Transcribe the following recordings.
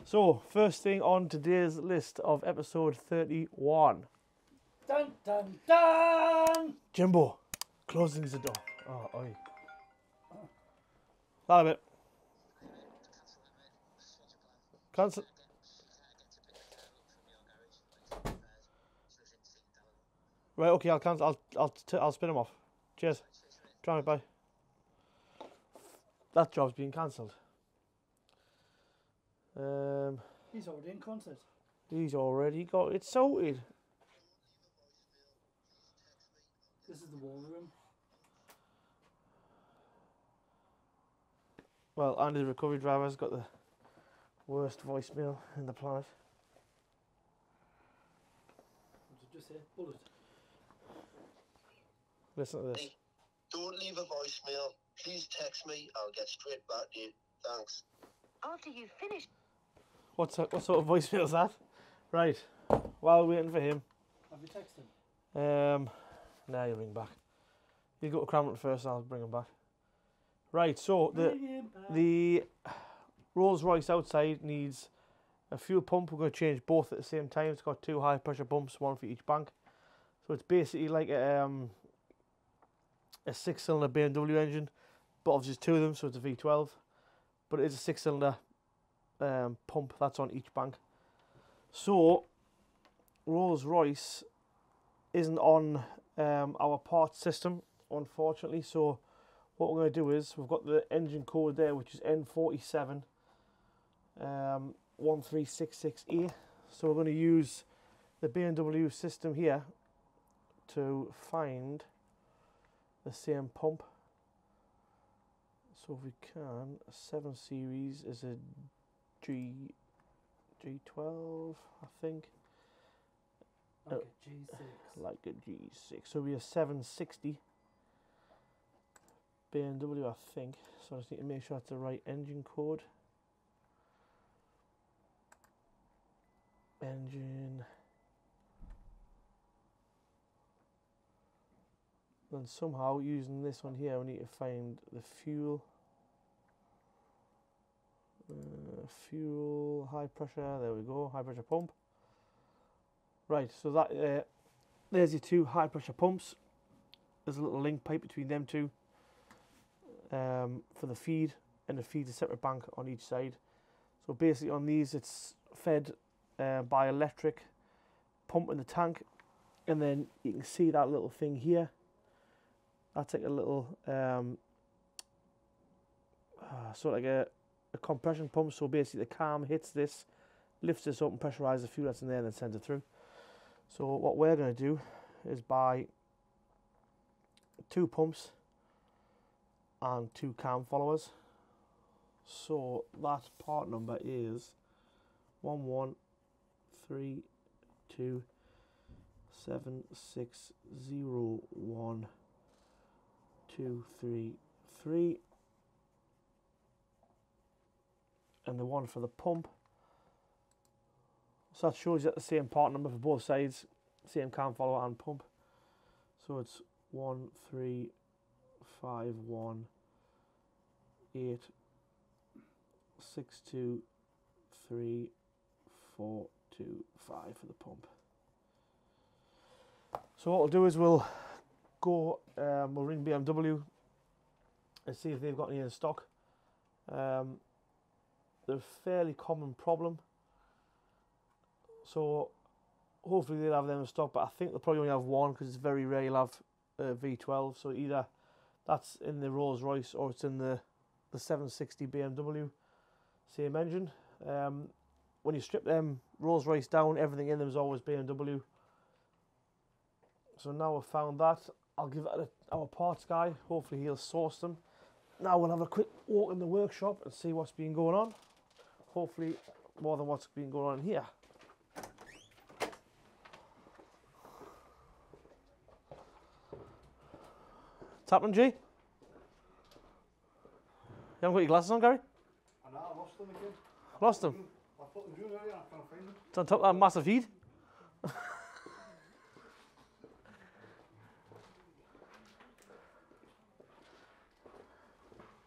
So, first thing on today's list of episode 31. Dun dun dun! Jimbo, closing the door. Oh, oi. That a bit. Cancel. Right, okay, I'll cancel. I'll spin him off. Cheers. Try me, bye. That job's been cancelled. He's already in concert. He's already got it sorted. This is the war room. Well, Andy the recovery driver's got the worst voicemail in the planet. What did you say? Bullet. Listen to this. Hey, don't leave a voicemail. Please text me. I'll get straight back to you. Thanks. After you finish. What sort of voicemail is that? Right. While we're waiting for him. Have you texted him? Nah, you'll ring back. You go to Cramlin first, and I'll bring him back. Right. So the Rolls Royce outside needs a fuel pump. We're going to change both at the same time. It's got 2 high pressure pumps, one for each bank. So it's basically like a 6-cylinder BMW engine, but obviously there's 2 of them, so it's a V12. But it is a 6-cylinder pump that's on each bank. So Rolls Royce isn't on our parts system, unfortunately. So what we're going to do is we've got the engine code there, which is N47 1366A. So we're going to use the BMW system here to find the same pump. So if we can, a 7 series is a G12, I think. Like a G6. Like a G6. So we have 760 BMW, I think. So I just need to make sure that's the right engine code. Engine. Then somehow using this one here, we need to find the fuel. Fuel, high pressure, there we go, high pressure pump. Right, so that there's your 2 high pressure pumps. There's a little link pipe between them 2 for the feed, and the feed's a separate bank on each side. So basically on these it's fed by electric pump in the tank, and then you can see that little thing here. That's like a little sort of like a compression pump. So basically the cam hits this, lifts this up and pressurizes the fuel that's in there and then sends it through. So what we're going to do is buy 2 pumps and 2 cam followers. So that part number is 11327601233, and the one for the pump. So that shows you the same part number for both sides, same cam follower and pump. So it's 13518623425 for the pump. So what we'll do is we'll go, we'll ring BMW and see if they've got any in stock. They're a fairly common problem, so hopefully they'll have them in stock, but I think they'll probably only have one because it's very rare you'll have V12. So either that's in the Rolls Royce or it's in the 760 BMW, same engine. When you strip them Rolls Royce down, everything in them is always BMW. So now we've found that, I'll give that to our parts guy. Hopefully he'll source them. Now we'll have a quick walk in the workshop and see what's been going on. Hopefully more than what's been going on here. What's happening, G? You haven't got your glasses on, Gary? I know, I lost them again. Lost them? I put them down earlier, I can't find them. It's on top of that massive heat.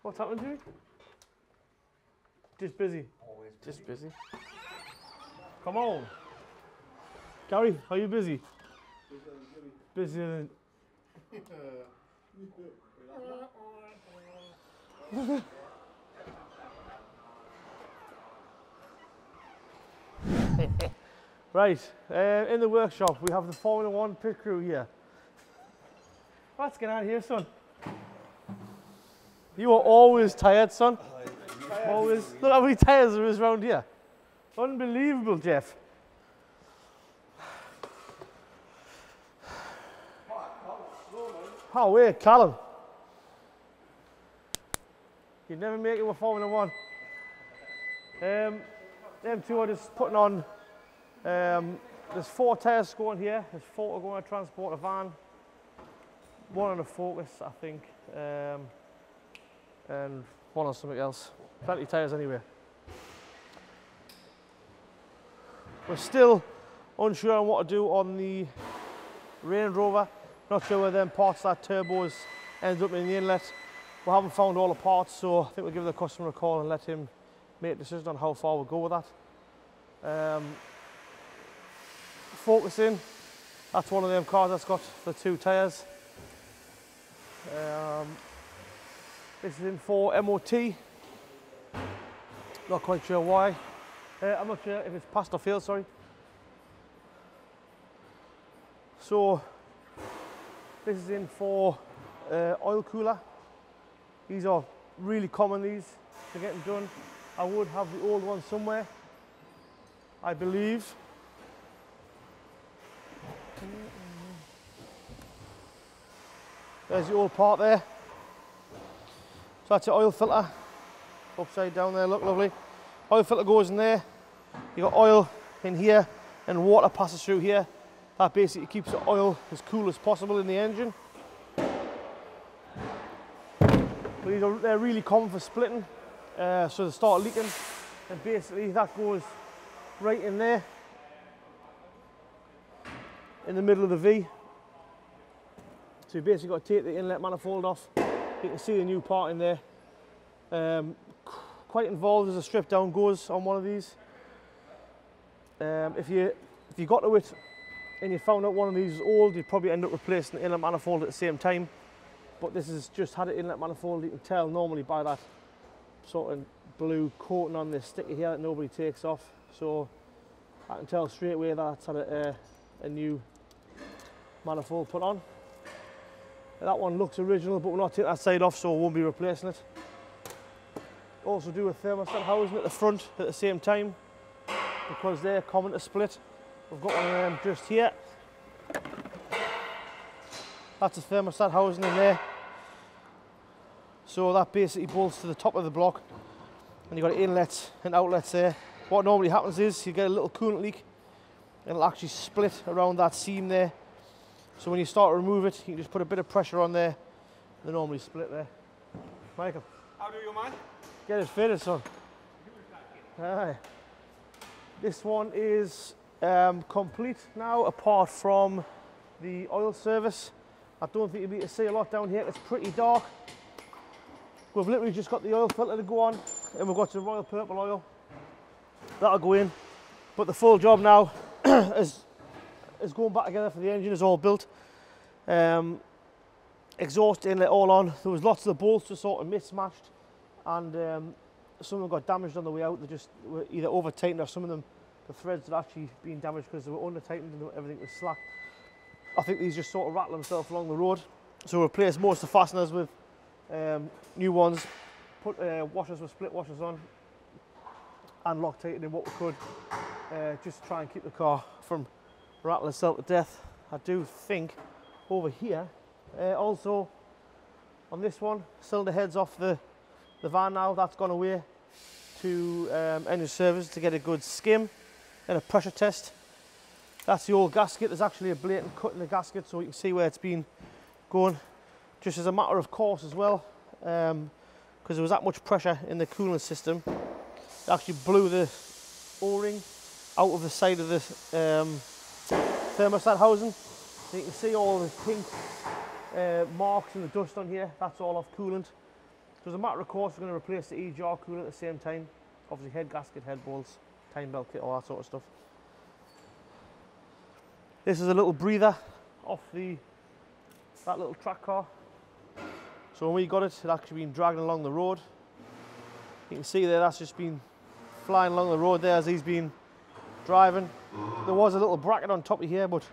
What's happening, G? Just busy. Oh, Just busy. Come on. Gary, are you busy? Busier than... Right, in the workshop we have the Formula 1 pit crew here. What's going on here, son? You are always tired, son. Always. Look how many tyres there is around here. Unbelievable, Jeff. Oh, wait, Callum. You'd never make it with Formula 1. Them two are just putting on, there's 4 tyres going here, there's 4 going to transport a van, 1 on a Focus, I think, and 1 on something else. Plenty of tyres anyway. We're still unsure on what to do on the Range Rover. Not sure where them parts of that turbo has ended up in the inlet. We haven't found all the parts, so I think we'll give the customer a call and let him make a decision on how far we'll go with that. Focusing, that's one of them cars that's got the 2 tyres. This is in for MOT. Not quite sure why. I'm not sure if it's passed or failed, sorry. So, this is in for oil cooler. These are really common, these, to get them done. I would have the old one somewhere, I believe. There's the old part there. So that's the oil filter, upside down there, look lovely. Oil filter goes in there. You got oil in here and water passes through here. That basically keeps the oil as cool as possible in the engine. But they're really common for splitting, so they start leaking, and basically that goes right in there, in the middle of the V. So you basically got to take the inlet manifold off. You can see the new part in there. Quite involved as a strip down goes on one of these. If you got to it and you found out one of these is old, you'd probably end up replacing the inlet manifold at the same time. But this has just had an inlet manifold. You can tell normally by that sort of blue coating on this sticker here that nobody takes off. So I can tell straight away that's had a new manifold put on. That one looks original, but we're not taking that side off, so we won't be replacing it. Also do a thermostat housing at the front at the same time, because they're common to split. We've got one of them just here. That's a thermostat housing in there. So that basically bolts to the top of the block, and you've got inlets and outlets there. What normally happens is you get a little coolant leak, and it'll actually split around that seam there. So when you start to remove it, you can just put a bit of pressure on there. They normally split there. Michael. How do you, man? Get it fitted, son. Aye. This one is complete now, apart from the oil service. I don't think you'll be able to see a lot down here. It's pretty dark. We've literally just got the oil filter to go on, and we've got the royal purple oil. That'll go in. But the full job now is going back together for the engine. Is all built. Exhaust inlet all on. There was lots of the bolts just sort of mismatched, and some of them got damaged on the way out. They just were either over tightened, or some of them, the threads had actually been damaged because they were under tightened and everything was slack. I think these just sort of rattle themselves along the road. So we replaced most of the fasteners with new ones, put washers with split washers on, and Loctite in what we could, just to try and keep the car from rattling itself to death. I do think over here, also on this one, cylinder heads off the van now. That's gone away to engine service to get a good skim and a pressure test. That's the old gasket. There's actually a blatant cut in the gasket, so you can see where it's been going. Just as a matter of course as well, because there was that much pressure in the cooling system, it actually blew the O-ring out of the side of the thermostat housing. So you can see all the pink marks and the dust on here. That's all off coolant. So as a matter of course, we're going to replace the E-jar coolant at the same time. obviously head gasket, head bolts, time belt kit, all that sort of stuff. This is a little breather off that little track car. So when we got it, it actually been dragging along the road. You can see there, that's just been flying along the road there as he's been driving. There was a little bracket on top of here, but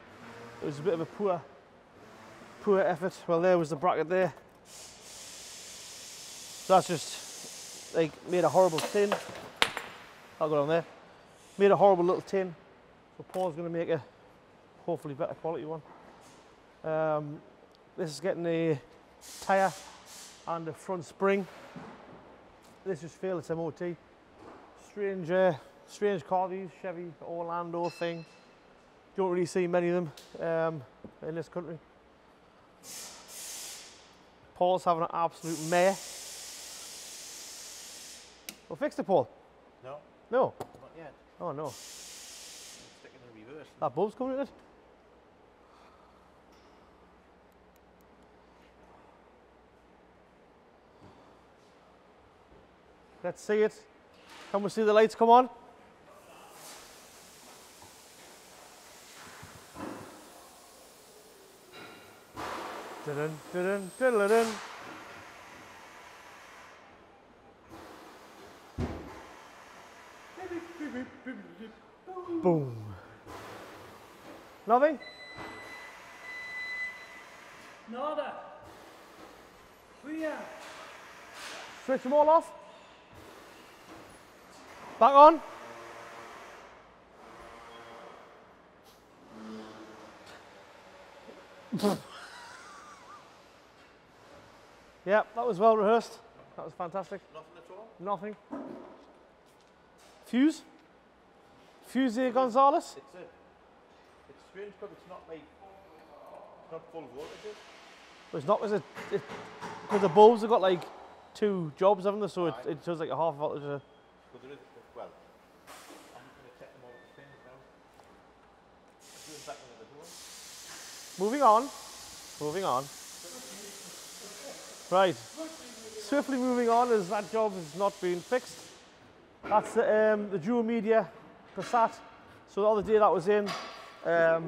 it was a bit of a poor effort. Well, there was the bracket there. So that's just, like, made a horrible tin. I'll go down there. Made a horrible little tin. So Paul's going to make a hopefully better quality one. This is getting a tyre and a front spring. This just failed its MOT. Strange car, these Chevy Orlando thing. Don't really see many of them in this country. Paul's having an absolute mare. Well, fixed it, Paul? No. No? Not yet. Oh no. Sticking in reverse. That bulb's coming in it? Let's see it. Can we see the lights come on? Dun dun dun dun dun. Boom. Nothing? Nada. Clear. Switch them all off. Back on. Yeah, that was well rehearsed. That was fantastic. Nothing at all? Nothing. Fuse? Fuse here, Gonzalez? It's strange because it's not like, it's not full voltage. It's not, because the bulbs have got like 2 jobs, haven't they? So it does like a half voltage. But there is, well, I'm going to take them all the things now. Doing back into the door. Moving on. Moving on. Right. Swiftly moving on as that job has not been fixed. That's the dual media Passat. So the other day that was in, that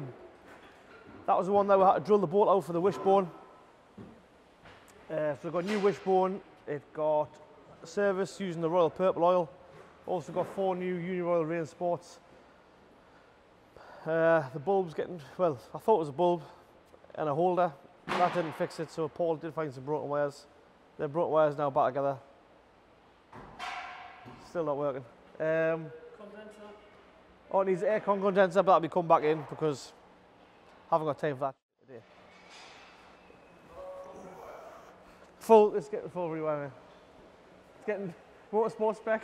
was the one that we had to drill the bolt out for the wishbone. So we've got a new wishbone. It got service using the Royal Purple oil. Also got 4 new Uniroyal Rain Sports. The bulb's getting, well, I thought it was a bulb and a holder. That didn't fix it, so Paul did find some broken wires. The broken wires now back together. Still not working. Condenser. Oh, it needs an aircon condenser, but that'll be come back in because I haven't got time for that today. Full, it's getting full rewiring. It's getting motorsport spec.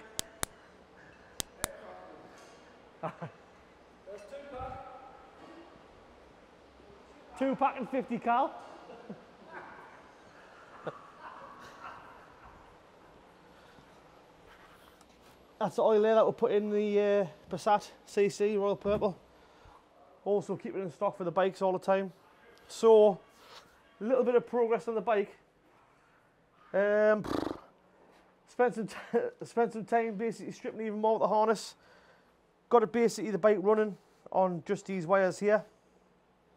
There's 2-pack. 2-pack and 50 cal. That's the oil there that we'll put in the Passat CC Royal Purple. Also keep it in stock for the bikes all the time. So, a little bit of progress on the bike. Spent some time basically stripping even more with the harness. Got it basically the bike running on just these wires here.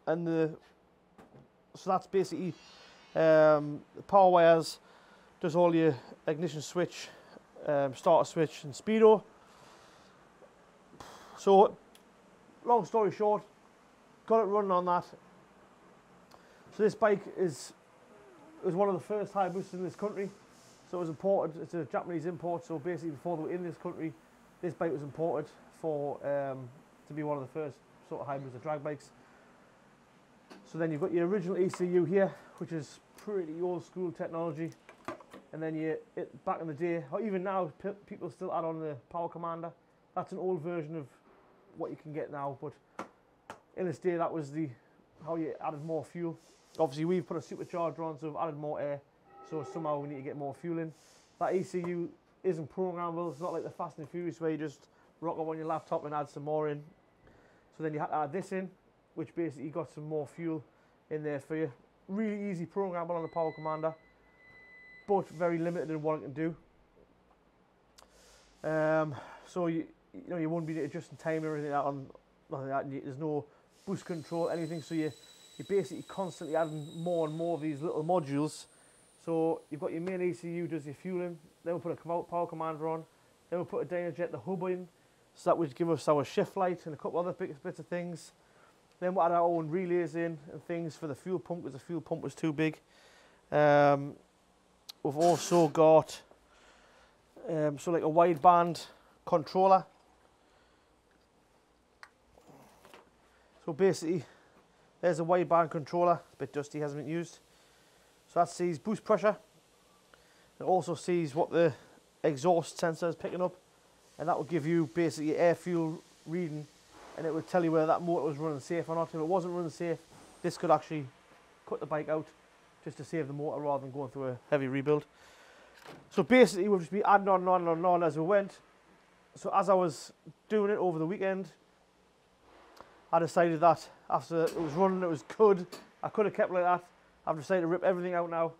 And so that's basically the power wires, does all your ignition switch, starter switch and speedo. So long story short, got it running on that. So this bike is one of the first hybrids in this country. So it was imported, it's a Japanese import, so basically before they were in this country, this bike was imported for to be one of the first sort of hybrids of drag bikes. So then you've got your original ECU here, which is pretty old school technology. And then back in the day, or even now, people still add on the power commander. That's an old version of what you can get now, but in this day, that was how you added more fuel. Obviously, we've put a supercharger on, so we've added more air. So somehow we need to get more fuel in. That ECU isn't programmable. It's not like the Fast and Furious where you just rock up on your laptop and add some more in. So then you had to add this in, which basically got some more fuel in there for you. Really easy programmable on the power commander, but very limited in what it can do. So you know you won't be adjusting time or anything like that on nothing like that. There's no boost control, anything. So you're basically constantly adding more and more of these little modules. So you've got your main ECU does your fueling. Then we'll put a power commander on. Then we'll put a Dynajet, the hub in. So that would give us our shift light and a couple other bits of things. Then we'll add our own relays in and things for the fuel pump because the fuel pump was too big. We've also got so like a wideband controller. So basically, there's a wideband controller. A bit dusty, hasn't been used. So that sees boost pressure. It also sees what the exhaust sensor is picking up, and that will give you basically air fuel reading, and it would tell you whether that motor was running safe or not. If it wasn't running safe, this could actually cut the bike out just to save the motor rather than going through a heavy rebuild. So basically we'll just be adding on and on and on as we went. So as I was doing it over the weekend, I decided that after it was running, it was good. I could have kept it like that. I've decided to rip everything out now,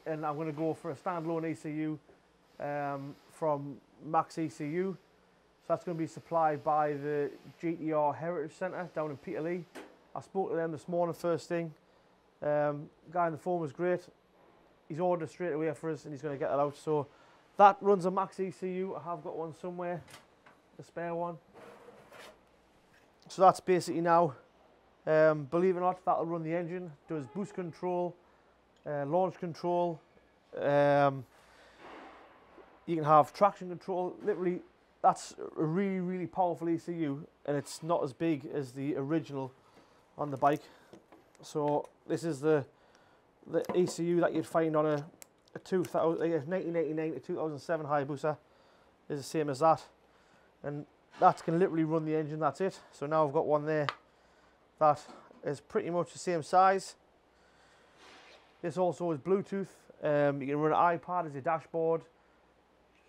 and I'm going to go for a standalone ECU from Max ECU. So that's going to be supplied by the GTR Heritage Centre down in Peterlee. I spoke to them this morning first thing. Guy on the phone was great. He's ordered straight away for us and he's going to get it out. So that runs a Max ECU. I have got one somewhere, the spare one. So that's basically now, believe it or not, that'll run the engine, does boost control, launch control. You can have traction control. Literally, that's a really, really powerful ECU, and it's not as big as the original on the bike. So this is the ECU that you'd find on a 1989 to 2007 Hayabusa. Is the same as that, and that can literally run the engine. That's it. So now I've got one there that is pretty much the same size. This also is Bluetooth. You can run an iPad as your dashboard.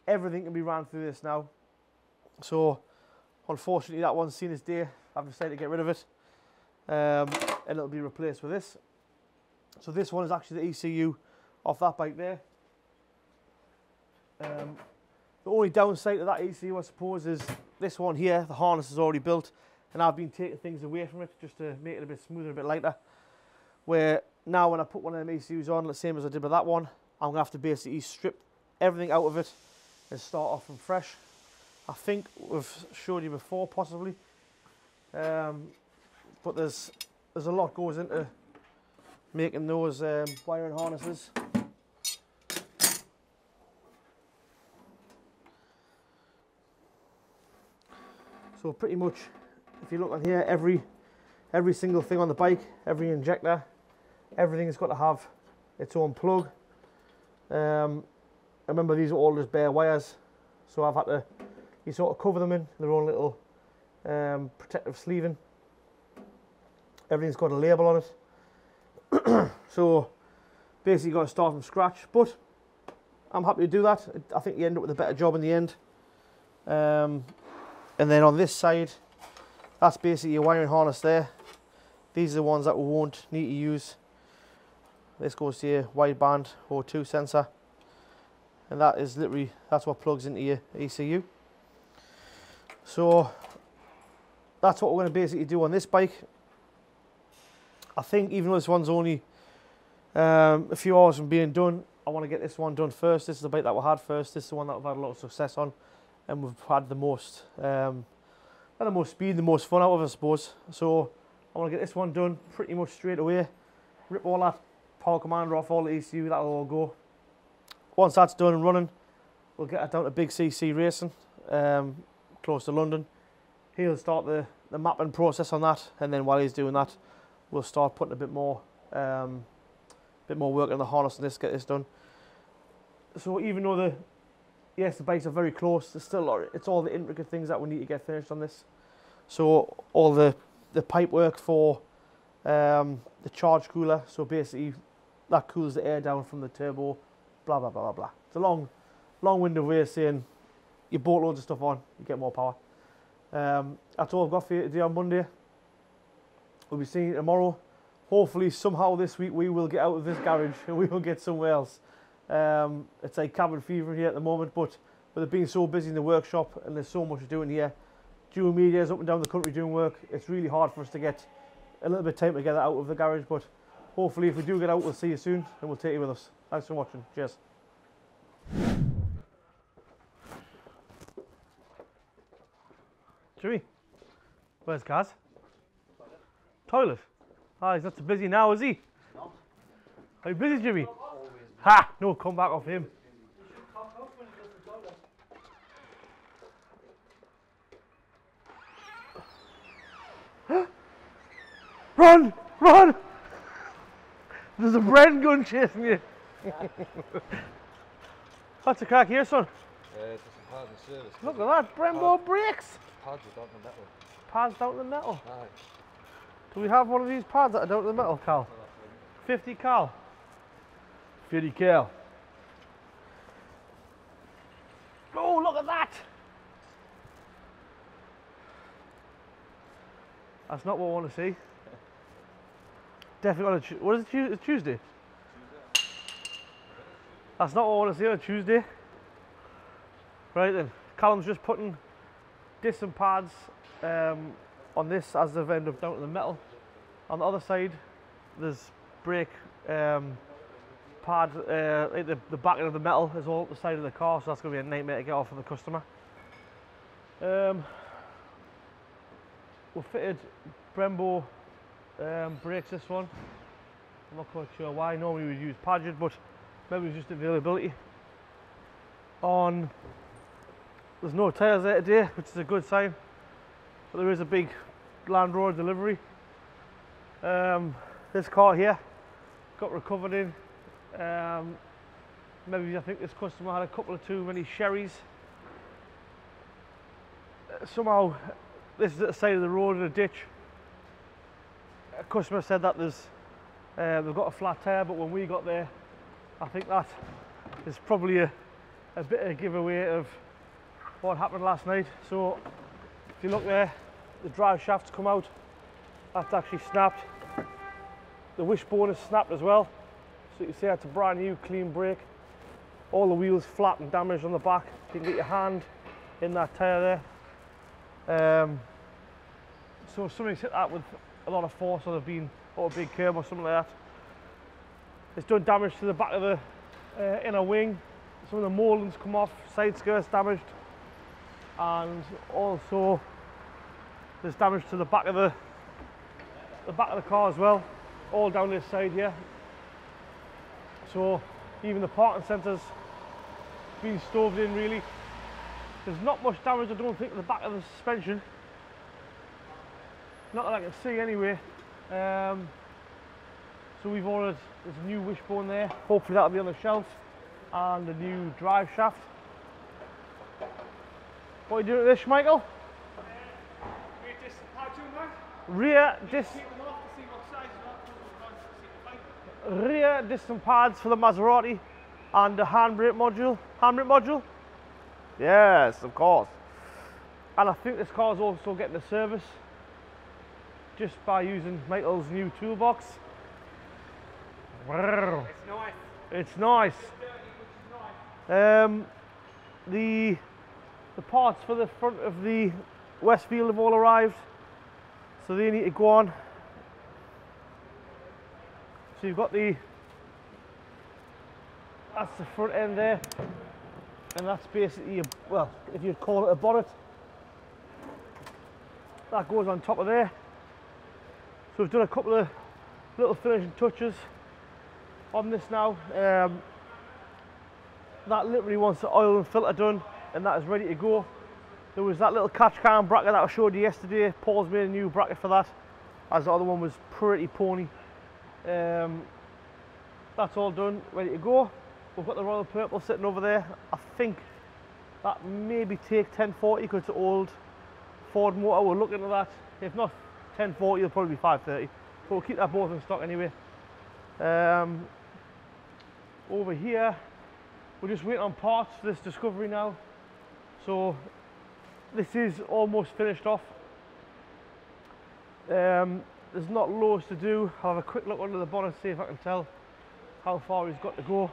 Everything can be ran through this now. So unfortunately that one's seen its day. I've decided to get rid of it, and it'll be replaced with this. So this one is actually the ECU off that bike there. The only downside to that ECU, I suppose, is this one here. The harness is already built, and I've been taking things away from it just to make it a bit smoother, a bit lighter. Where now when I put one of them ECUs on, the same as I did with that one, I'm gonna have to basically strip everything out of it and start off from fresh. I think we've showed you before, possibly, but there's a lot goes into making those wiring harnesses. So pretty much, if you look on here, every single thing on the bike, every injector, everything's got to have its own plug. Remember, these are all just bare wires, so I've had to you sort of cover them in their own little protective sleeving. Everything's got a label on it. So basically got to start from scratch, but I'm happy to do that. I think you end up with a better job in the end. And then on this side, that's basically your wiring harness there. These are the ones that we won't need to use. This goes to your wideband O2 sensor, and that is literally, that's what plugs into your ECU. So that's what we're going to basically do on this bike. I think even though this one's only a few hours from being done, I want to get this one done first. This is the bike that we had first. This is the one that we've had a lot of success on, and we've had the most, not the most speed, the most fun out of it, I suppose. So I want to get this one done pretty much straight away. Rip all that power commander off, all the ECU, that'll all go. Once that's done and running, we'll get it down to Big CC Racing, close to London. He'll start the mapping process on that, and then while he's doing that, we'll start putting a bit more work on the harness and this, get this done. So even though the bikes are very close, there's still it's all the intricate things that we need to get finished on this. So all the pipe work for the charge cooler, so basically that cools the air down from the turbo, blah blah blah blah blah. It's a long-winded way of saying you bolt loads of stuff on, you get more power. That's all I've got for you today on Monday. We'll be seeing you tomorrow. Hopefully somehow this week we will get out of this garage and we will get somewhere else. It's like cabin fever here at the moment, but but they've been so busy in the workshop and there's so much to do in here. Dual medias up and down the country doing work. It's really hard for us to get a little bit of time to get that out of the garage, but hopefully if we do get out, we'll see you soon and we'll take you with us. Thanks for watching. Cheers. Jimmy, where's Kaz? Toilet. Ah, he's not so busy now, is he? No. Are you busy, Jimmy? Ha! No, come back off him. Run! Run! There's a Bren gun chasing you. What's the crack here, son? Just some pads and service. Look at that, Brembo brakes! Pads are down the metal. Pads down to the metal. Aye. Do we have one of these pads that are down to the metal, Cal? 50 cal. 50 cal. Oh, look at that! That's not what I want to see. Definitely on a what is it? It's Tuesday? That's not what I want to see on a Tuesday. Right then, Callum's just putting discs and pads on this as they've ended up down to the metal. On the other side, there's brake pad, the backing of the metal is all up the side of the car, so that's going to be a nightmare to get off for the customer. We fitted Brembo brakes this one. I'm not quite sure why. Normally we would use Padgett, but maybe it's just availability. There's no tyres there today, which is a good sign, but there is a big Land Rover delivery. This car here got recovered in. Maybe I think this customer had a couple of too many sherries. Somehow this is at the side of the road in a ditch. A customer said that they've got a flat tyre, but when we got there, I think that is probably a bit of a giveaway of what happened last night. So if you look there, the drive shaft's come out. That's actually snapped. The wishbone is snapped as well. So you can see that's a brand new clean brake. All the wheels flat and damaged on the back. You can get your hand in that tyre there. So somebody's hit that with a lot of force, or they've been on a big curb or something like that. It's done damage to the back of the inner wing. Some of the mouldings come off, side skirts damaged, and also there's damage to the back of the car as well, all down this side here. So even the parking centre's been stoved in really. There's not much damage, I don't think, to the back of the suspension. Not that I can see anyway. So we've ordered, there's a new wishbone there. Hopefully that'll be on the shelf. And a new drive shaft. What are you doing to this, Michael? Rear disc. Rear disc pads for the Maserati and a handbrake module. Handbrake module? Yes, of course. And I think this car is also getting a service just by using Michael's new toolbox. It's nice. It's nice. The parts for the front of the Westfield have all arrived, so they need to go on. So you've got that's the front end there, and that's basically well, if you'd call it a bonnet, that goes on top of there. So we've done a couple of little finishing touches on this now. That literally wants the oil and filter done, and that is ready to go. There was that little catch can bracket that I showed you yesterday. Paul's made a new bracket for that, as the other one was pretty pony. That's all done, ready to go. We've got the Royal Purple sitting over there. I think that maybe take 1040 because it's an old Ford motor. We'll look into that. If not 1040, it'll probably be 530. But we'll keep that both in stock anyway. Over here, we're just waiting on parts for this Discovery now. So this is almost finished off. There's not loads to do. I'll have a quick look under the bonnet, see if I can tell how far he's got to go.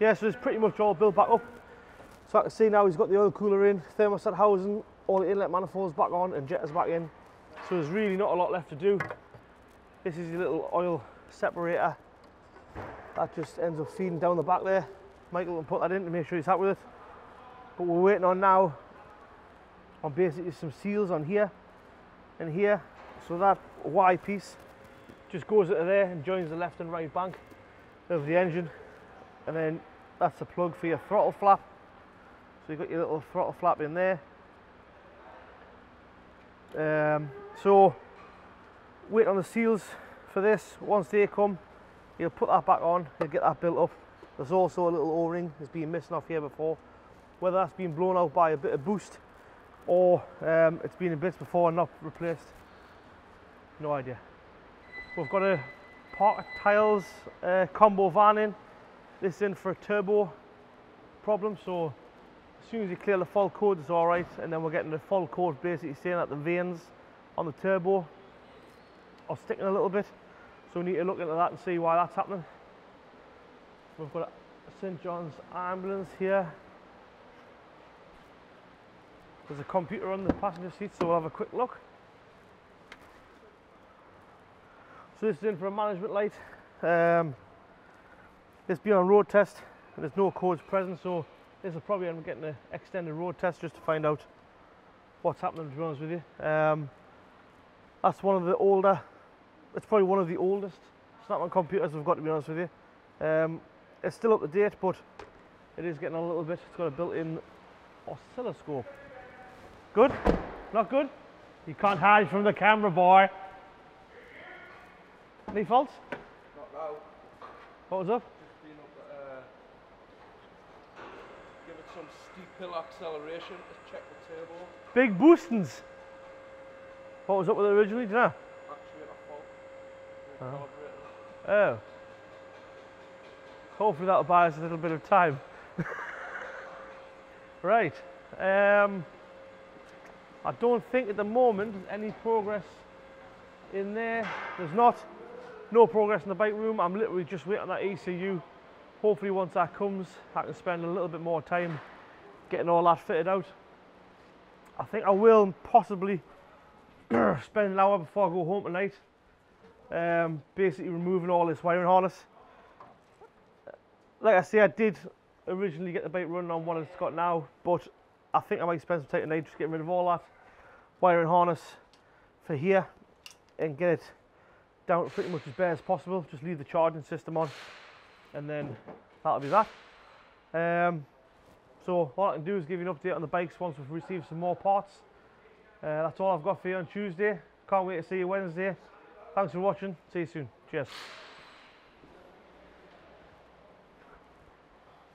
yeah, so it's pretty much all built back up. So I can see now he's got the oil cooler in, thermostat housing, all the inlet manifolds back on and jetters back in. So there's really not a lot left to do. This is your little oil separator. That just ends up feeding down the back there. Michael will put that in to make sure he's happy with it. But we're waiting on now on basically some seals on here and here. So that Y piece just goes into there and joins the left and right bank of the engine. And then that's the plug for your throttle flap. So you've got your little throttle flap in there. So wait on the seals for this. Once they come, you'll put that back on, you'll get that built up. There's also a little O-ring that's been missing off here before. Whether that's been blown out by a bit of boost or it's been in bits before and not replaced, no idea. We've got a Parker Tiles combo van in. This is in for a turbo problem, so as soon as you clear the fault code it's alright, and then we're getting the fault code basically saying that the vanes on the turbo are sticking a little bit, so we need to look into that and see why that's happening. We've got a St John's ambulance here. There's a computer on the passenger seat, so we'll have a quick look. So this is in for a management light. This being on road test, and there's no codes present, so this will probably end up getting an extended road test just to find out what's happening, to be honest with you. That's one of the older, it's probably one of the oldest Snap-on computers we've got, to be honest with you. It's still up to date, but it is getting a little bit. It's got a built-in oscilloscope. Good? Not good? You can't hide from the camera, boy. Any faults? Not now. What was up? Just been up give it some steep hill acceleration to check the turbo. Big boostings. What was up with it originally? Do you know? Actually at a fault. Oh. Hopefully that'll buy us a little bit of time. Right. I don't think at the moment there's any progress in there. There's no progress in the bike room. I'm literally just waiting on that ECU. Hopefully once that comes, I can spend a little bit more time getting all that fitted out. I think I will possibly spend an hour before I go home tonight, basically removing all this wiring harness. Like I say, I did originally get the bike running on what it's got now, but I think I might spend some time tonight just getting rid of all that wiring harness for here and get it down to pretty much as bare as possible. Just leave the charging system on and then that'll be that. So all I can do is give you an update on the bikes once we've received some more parts. That's all I've got for you on Tuesday. Can't wait to see you Wednesday. Thanks for watching. See you soon. Cheers.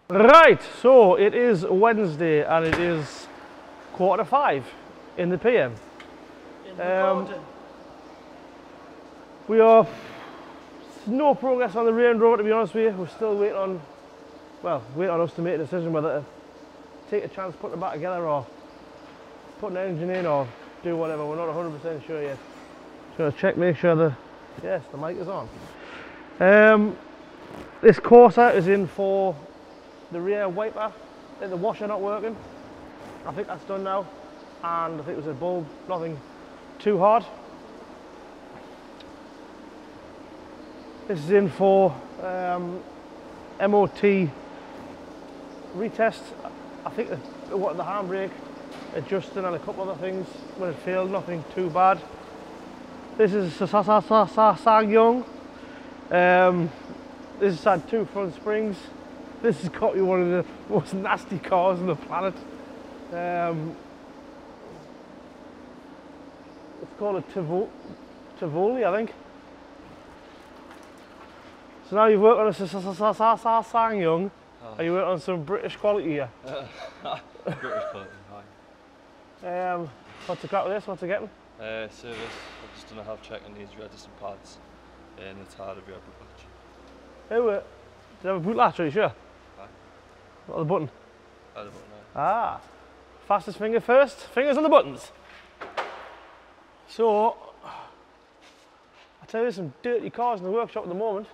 Right, so it is Wednesday and it is 5:15 in the PM. In the garden. We are no progress on the Range Rover, to be honest with you. We're still waiting on, well, waiting on us to make a decision whether to take a chance putting it back together or put an engine in or do whatever. We're not 100% sure yet. Just gonna check, make sure yes, the mic is on. This Corsa is in for the rear wiper, the washer not working. I think that's done now, and I think it was a bulb, nothing too hard. This is in for MOT retest. I think they wanted the handbrake adjusting and a couple other things. When it failed, nothing too bad. This is Sang-Young. This has had 2 front springs. This has got to be one of the most nasty cars on the planet. It's called a Tivoli, I think. So now you've worked on a Sang-Young. Are you working on some British quality here? British quality, hi. What's the crack with this? What's it getting? Service, I've just done a health check and needs resistant pads and the Tyre of your boot latch. Oh, did you have a boot latch, are you sure? Aye. What, the button? I don't know. Ah, fastest finger first, fingers on the buttons. So, I tell you, there's some dirty cars in the workshop at the moment.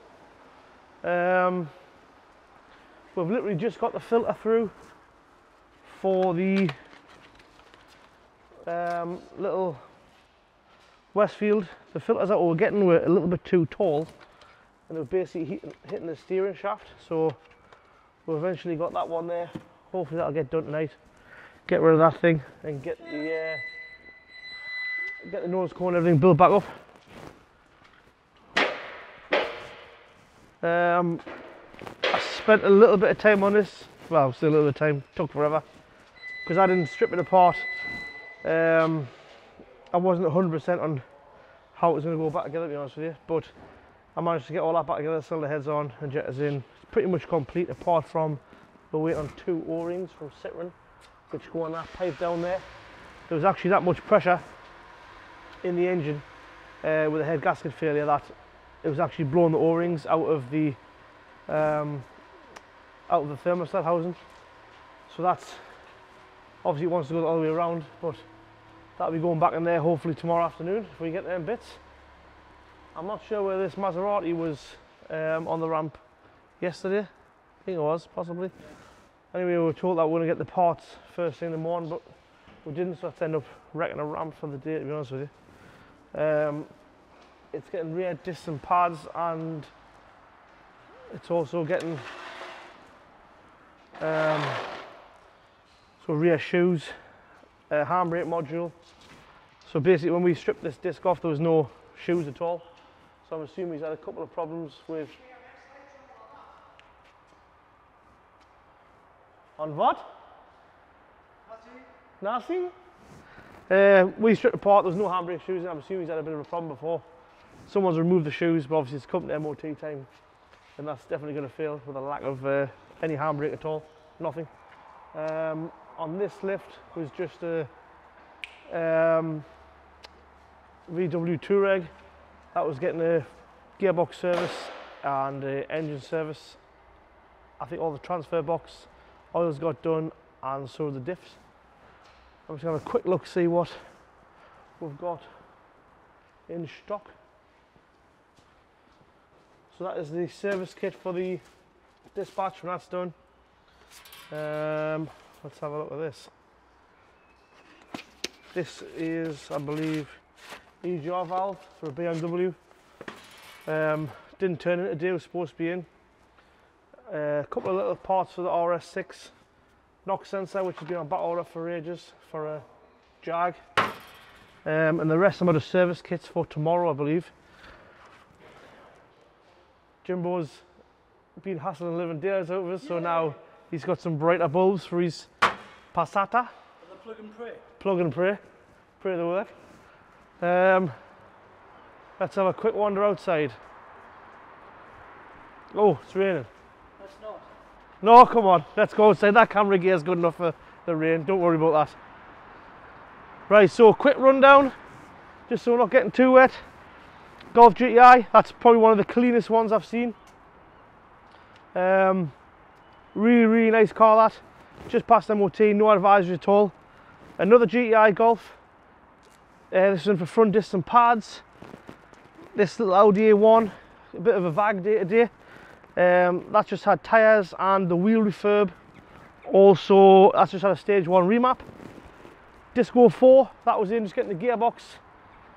We've literally just got the filter through for the little Westfield. The filters that we were getting were a little bit too tall, and they were basically hitting the steering shaft. So we've eventually got that one there. Hopefully that'll get done tonight. Get rid of that thing and get the nose cone and everything built back up. I spent a little bit of time on this. Well, still a little bit of time. Took forever because I didn't strip it apart. I wasn't 100% on how it was going to go back together, to be honest with you, but I managed to get all that back together, cylinder heads on, injectors in. It's pretty much complete, apart from we're waiting on 2 O-rings from Citroen, which go on that pipe down there. There was actually that much pressure in the engine with the head gasket failure that it was actually blowing the O-rings out of the thermostat housing. So that's obviously it wants to go all the way around, but that'll be going back in there hopefully tomorrow afternoon if we get them bits. I'm not sure where this Maserati was on the ramp yesterday. I think it was, possibly. Anyway, we were told that we were going to get the parts first thing in the morning, but we didn't, so let's end up wrecking a ramp for the day, to be honest with you. It's getting rear discs and pads, and it's also getting so rear shoes, handbrake module. So basically when we stripped this disc off, there was no shoes at all. So I'm assuming he's had a couple of problems with... On what? Nasty? We stripped apart, there was no handbrake shoes, and I'm assuming he's had a bit of a problem before. Someone's removed the shoes, but obviously it's come to MOT time, and that's definitely going to fail with a lack of any handbrake at all, nothing. On this lift was just a VW Touareg that was getting a gearbox service and a engine service. I think all the transfer box oils got done, and so the diffs. I'm just going to have a quick look, see what we've got in stock. So that is the service kit for the dispatch when that's done. Let's have a look at this. This is, I believe, EGR valve for a BMW. Didn't turn in today, it was supposed to be in. A couple of little parts for the RS6 knock sensor, which has been on back order for ages for a Jag. And the rest of them are the service kits for tomorrow, I believe. Jimbo's been hassling living days over us, so now he's got some brighter bulbs for his Passata. The plug and pray. Plug and pray. Pray they work. Let's have a quick wander outside. Oh, it's raining. That's not. No, come on, let's go outside. That camera gear is good enough for the rain, don't worry about that. Right, so quick rundown, just so we're not getting too wet. Golf GTI, that's probably one of the cleanest ones I've seen. Really nice car that. Just past MOT, no advisory at all. Another GTI Golf. This one for front discs and pads. This little Audi A1, a bit of a VAG day today. That's just had tyres and the wheel refurb. Also, that's just had a stage 1 remap. Disco 4, that was in just getting the gearbox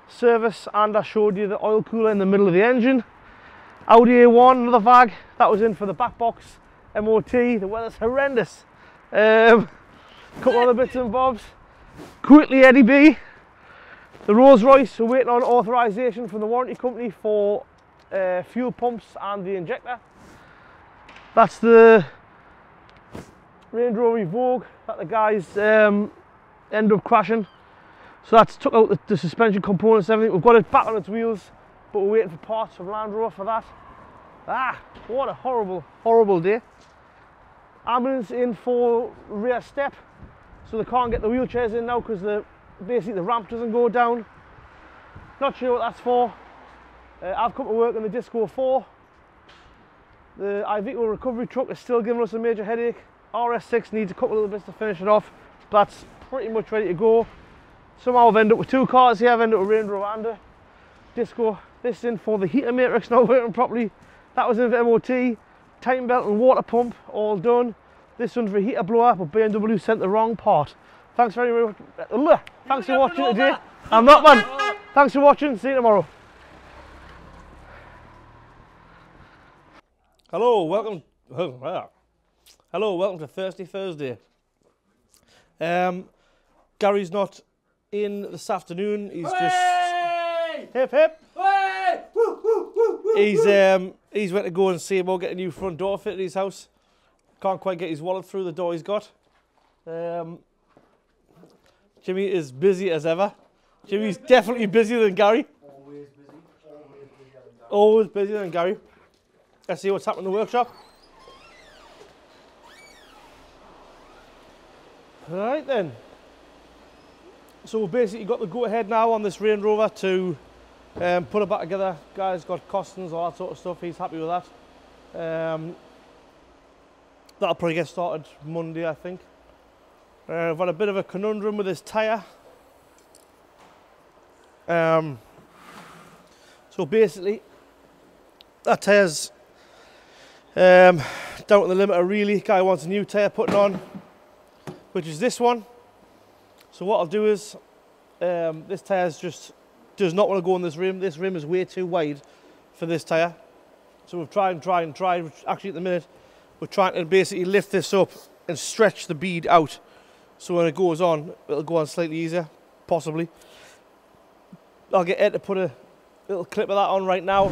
service, and I showed you the oil cooler in the middle of the engine. Audi A1, another VAG, that was in for the back box, MOT. The weather's horrendous. Couple other bits and bobs. Quickly Eddie B. The Rolls Royce, we're waiting on authorisation from the warranty company for fuel pumps and the injector. That's the Range Rover Vogue that the guys ended up crashing. So that's took out the suspension components and everything. We've got it back on its wheels, but we're waiting for parts from Land Rover for that. Ah, what a horrible day. Ambulance in for rear step, so they can't get the wheelchairs in now because basically the ramp doesn't go down. Not sure what that's for. I've come to work on the Disco 4. The iVico recovery truck is still giving us a major headache. RS6 needs a couple of little bits to finish it off, but that's pretty much ready to go. Somehow I've ended up with 2 cars here. I've ended up with Range Rover and a Disco. This in for the heater matrix now working properly. That was in for MOT. timing belt and water pump all done. This one's for a heater blower, but BMW sent the wrong part. Thanks very much. Thanks for watching today. I'm not, man. Thanks for watching. See you tomorrow. Hello, welcome. Hello, welcome to Thirsty Thursday. Gary's not in this afternoon. He's just hip hip. He's went to go and see about getting a new front door fit at his house. Can't quite get his wallet through the door he's got. Jimmy is busy as ever. Jimmy's definitely busier than Gary. Always busy. Always busier than that. Always busier than Gary. Let's see what's happening in the workshop. Right then. So we've basically got the go-ahead now on this Range Rover to put it back together. Guy's got costings, all that sort of stuff. He's happy with that. That'll probably get started Monday, I think. I've had a bit of a conundrum with this tyre. So basically, that tyre's down to the limiter really. Guy wants a new tyre putting on, which is this one. So what I'll do is, this tyre's just does not want to go on this rim. This rim is way too wide for this tyre. So we've tried and tried and tried. Actually, at the minute, we're trying to basically lift this up and stretch the bead out. So when it goes on, it'll go on slightly easier, possibly. I'll get Ed to put a little clip of that on right now.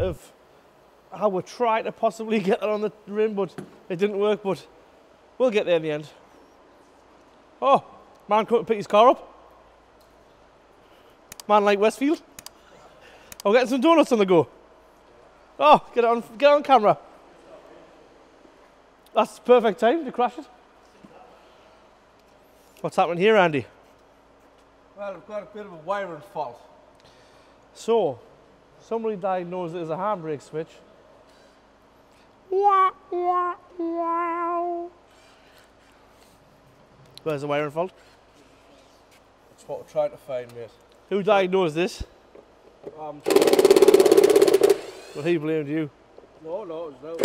Of how we're trying to possibly get that on the rim, but it didn't work, but we'll get there in the end. Oh, man couldn't pick his car up. Man like Westfield. Oh, getting some donuts on the go. Oh, get on camera. That's the perfect time to crash it. What's happening here, Andy? Well, we've got a bit of a wiring fault. So, somebody diagnosed it as a handbrake switch. Where's the wiring fault? That's what we're trying to find, mate. Who diagnosed this? Well, he blamed you. No, it was no.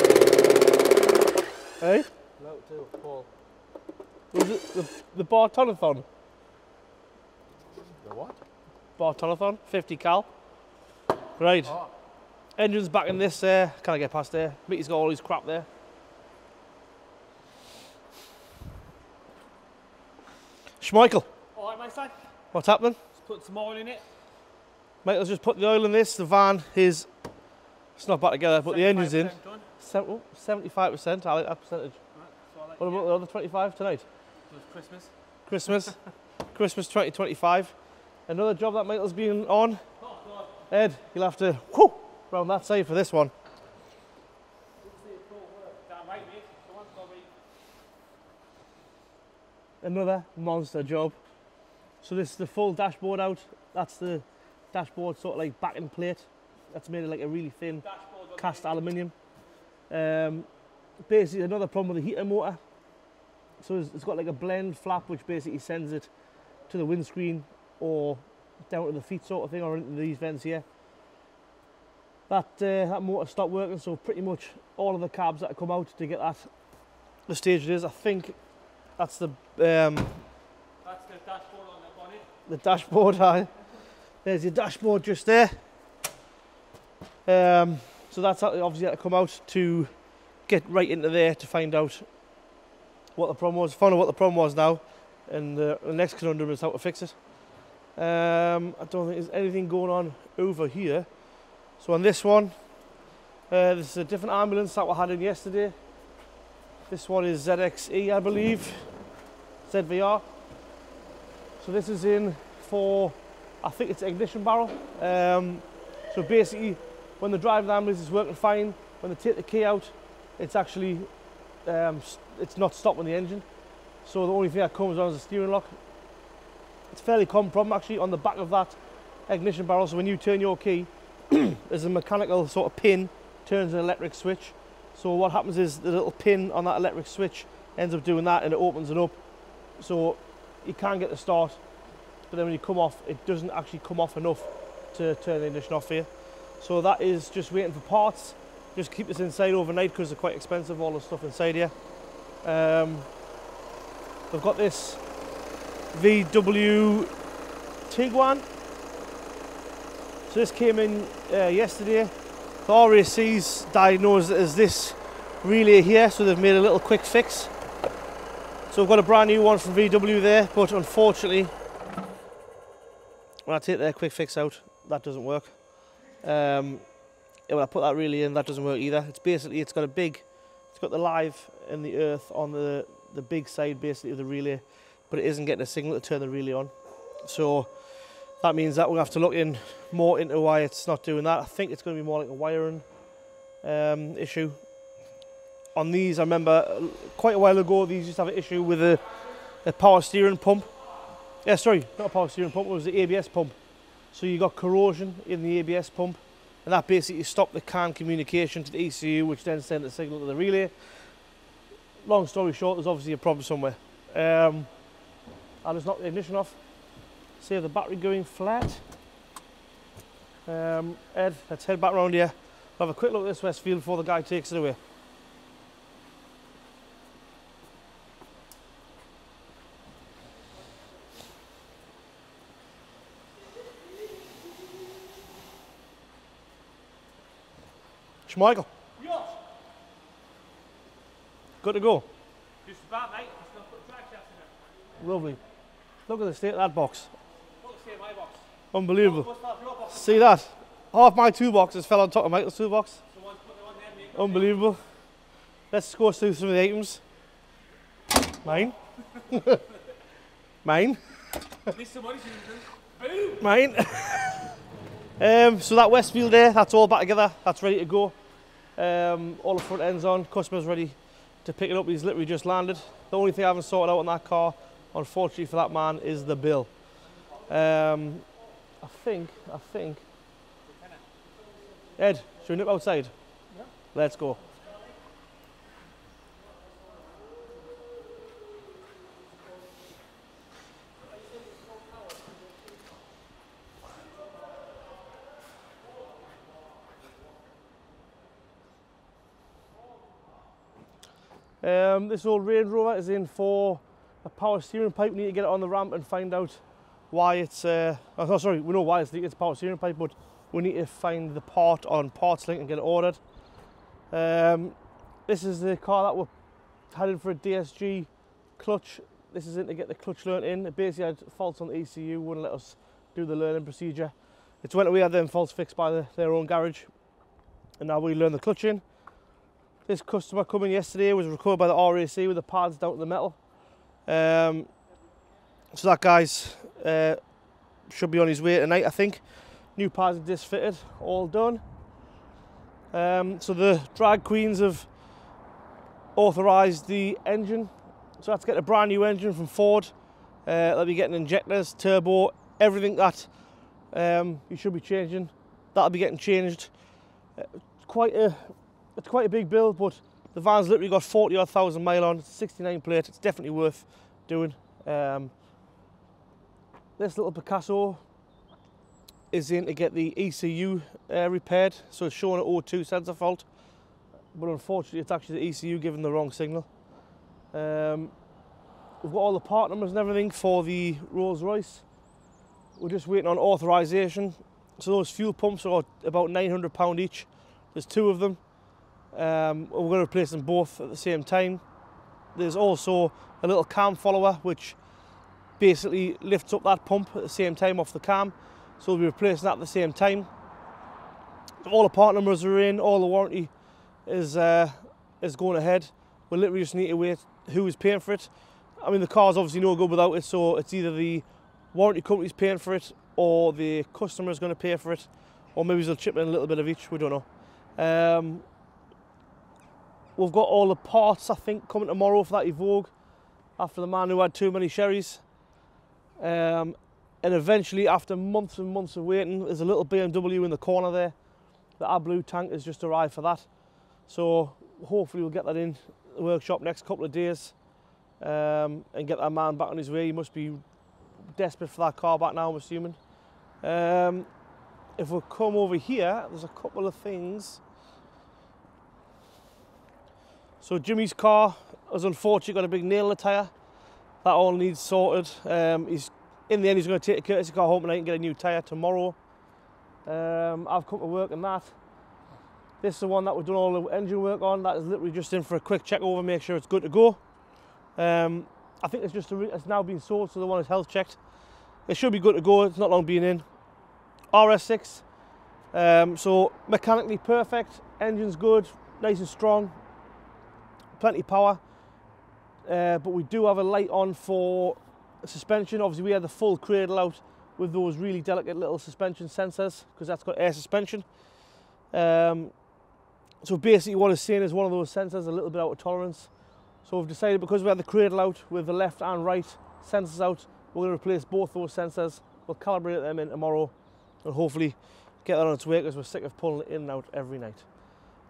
Hey? No, too, Paul. Was it the Bartonathon? The what? Bartonathon, 50 cal. Right. Oh. Engine's back in this there. Can I get past there? Mickey's got all his crap there. Schmeichel, Alright, my son. what's happening? Let's put some oil in it. Michael's just put the oil in this. The van is, it's not back together, but the engine's in. 75%, I like that percentage. Right, so I like What about the other 25 tonight? it was Christmas. Christmas. Christmas 2025. Another job that Michael's been on. Oh, God. Ed, you'll have to whoo, round that side for this one. another monster job. So this is the full dashboard out. That's the dashboard sort of like backing plate. That's made of like a really thin cast aluminium. Basically another problem with the heater motor. So it's got like a blend flap which basically sends it to the windscreen or down to the feet sort of thing, or into these vents here. That motor stopped working, so pretty much all of the cabs that come out to get that the stage it is. I think that's the That's the dashboard on the bonnet. the dashboard. There's your dashboard just there. So that's obviously had to come out to get right into there to find out what the problem was. Found out what the problem was now, and the next conundrum is how to fix it. I don't think there's anything going on over here. So on this one, this is a different ambulance that we had in yesterday. This one is ZXE, I believe, ZVR. So this is in for, I think it's ignition barrel. So basically, when the drive of the ambulance is working fine, when they take the key out, it's actually, it's not stopping the engine. So the only thing that comes on is the steering lock. It's a fairly common problem actually on the back of that ignition barrel. So when you turn your key, there's a mechanical sort of pin, turns an electric switch. So what happens is the little pin on that electric switch ends up doing that, and it opens it up. So you can get the start, but then when you come off, it doesn't actually come off enough to turn the ignition off here. So that is just waiting for parts. Just keep this inside overnight because they're quite expensive, all the stuff inside here. We've got this VW Tiguan. So this came in yesterday. The RAC's diagnosed it as this relay here, so they've made a little quick fix. So we've got a brand new one from VW there, but unfortunately, when I take their quick fix out, that doesn't work. When I put that relay in, that doesn't work either. It's basically, it's got the live and the earth on the big side basically of the relay, but it isn't getting a signal to turn the relay on. So that means that we'll have to look more into why it's not doing that. I think it's going to be more like a wiring issue. On these, I remember quite a while ago, these used to have an issue with a power steering pump. Yeah, sorry, not a power steering pump, it was the ABS pump. So you got corrosion in the ABS pump, and that basically stopped the CAN communication to the ECU, which then sent the signal to the relay. Long story short, there's obviously a problem somewhere. I'll just knock the ignition off, save the battery going flat. Ed, let's head back around here. We'll have a quick look at this Westfield before the guy takes it away. Schmeichel. Yes. Good to go. Just about, mate. Just gonna put the drag shaft in it. Lovely. Look at the state of that box. Look, see my box. Unbelievable. What's that for your box? See that? Half my toolboxes fell on top of Michael's toolbox. Someone's put them on there, mate. Unbelievable. Let's go through some of the items. Mine. Mine. Need some money, Susan. Boom! Mine. So that Westfield there, that's all back together. That's ready to go. All the front ends on. Customer's ready to pick it up. He's literally just landed. The only thing I haven't sorted out on that car, unfortunately for that man, is the bill. I think. Ed, should we nip outside? Yeah. Let's go. This old Range Rover is in for a power steering pipe. We need to get it on the ramp and find out why it's, we know why it's leaking, it's a power steering pipe, but we need to find the part on PartsLink and get it ordered. This is the car that we're heading for a DSG clutch. This is in to get the clutch learnt in. It basically had faults on the ECU, wouldn't let us do the learning procedure. It's when we had them faults fixed by their own garage, and now we learn the clutch in. This customer coming yesterday was recorded by the RAC with the pads down to the metal. So that guy's should be on his way tonight, I think. New pads and disc fitted, all done. So the drag queens have authorised the engine. So that's getting a brand new engine from Ford. They'll be getting injectors, turbo, everything that you should be changing. That'll be getting changed. It's quite a big build, but the van's literally got 40,000 odd mile on. It's 69 plate. It's definitely worth doing. This little Picasso is in to get the ECU repaired, so it's showing an O2 sensor fault, but unfortunately it's actually the ECU giving the wrong signal. We've got all the part numbers and everything for the Rolls-Royce. We're just waiting on authorisation. So those fuel pumps are about £900 each. There's 2 of them. We're going to replace them both at the same time. There's also a little cam follower which basically lifts up that pump at the same time off the cam. So we'll be replacing that at the same time. All the part numbers are in, all the warranty is going ahead. We literally just need to wait who is paying for it. I mean, the car's obviously no good without it, so it's either the warranty company's paying for it or the customer's going to pay for it, or maybe they'll chip in a little bit of each, we don't know. We've got all the parts, I think, coming tomorrow for that Evoque after the man who had too many sherries. And eventually, after months and months of waiting, there's a little BMW in the corner there. The AdBlue tank has just arrived for that. So hopefully we'll get that in the workshop next couple of days and get that man back on his way. He must be desperate for that car back now, I'm assuming. If we come over here, there's a couple of things. So Jimmy's car has unfortunately got a big nail in the tyre. That all needs sorted. In the end, he's going to take a courtesy car home tonight and get a new tyre tomorrow. I've come to work on that. This is the one that we've done all the engine work on. That is literally just in for a quick check over, make sure it's good to go. I think it's now been sold, so the one is health checked. It should be good to go. It's not long been in. RS6. So mechanically perfect. Engine's good, nice and strong. Plenty of power. But we do have a light on for suspension. Obviously we had the full cradle out with those really delicate little suspension sensors because that's got air suspension. So basically what it's saying is one of those sensors a little bit out of tolerance. So we've decided, because we had the cradle out with the left and right sensors out, we're going to replace both those sensors. We'll calibrate them in tomorrow and hopefully get that on its way because we're sick of pulling it in and out every night.